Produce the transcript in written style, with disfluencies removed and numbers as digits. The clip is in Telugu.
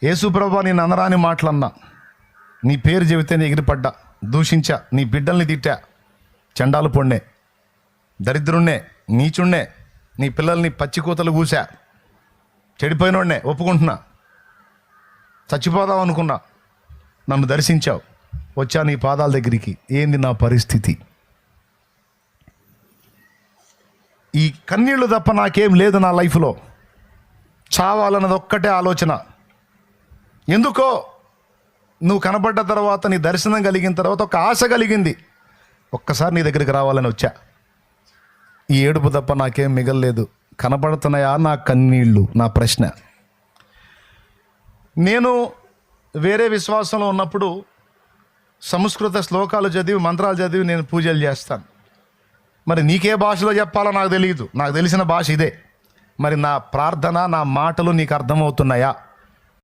యేసు ప్రభువా, నేను అనరాని మాటలన్నా, నీ పేరు చెబితే నీ ఎగిరిపడ్డా, దూషించా, నీ బిడ్డల్ని తిట్టా, చండాలు పొండే, దరిద్రుణ్ణే, నీచుణ్ణే, నీ పిల్లల్ని పచ్చికూతలు కూసా, చెడిపోయినోడ్నే, ఒప్పుకుంటున్నా, చచ్చిపోదాం అనుకున్నా, నన్ను దర్శించావు, వచ్చా నీ పాదాల దగ్గరికి. ఏంది నా పరిస్థితి? ఈ కన్నీళ్లు తప్ప నాకేం లేదు నా లైఫ్లో. చావాలన్నది ఒక్కటే ఆలోచన. ఎందుకో నువ్వు కనబడ్డ తర్వాత, నీ దర్శనం కలిగిన తర్వాత ఒక ఆశ కలిగింది, ఒక్కసారి నీ దగ్గరికి రావాలని వచ్చా. ఈ ఏడుపు తప్ప నాకేం మిగలలేదు. కనబడుతున్నాయా నా కన్నీళ్ళు? నా ప్రశ్న. నేను వేరే విశ్వాసంలో ఉన్నప్పుడు సంస్కృత శ్లోకాలు చదివి, మంత్రాలు చదివి నేను పూజలు చేస్తాను. మరి నీకే భాషలో చెప్పాలో నాకు తెలియదు. నాకు తెలిసిన భాష ఇదే. మరి నా ప్రార్థన, నా మాటలు నీకు అర్థమవుతున్నాయా?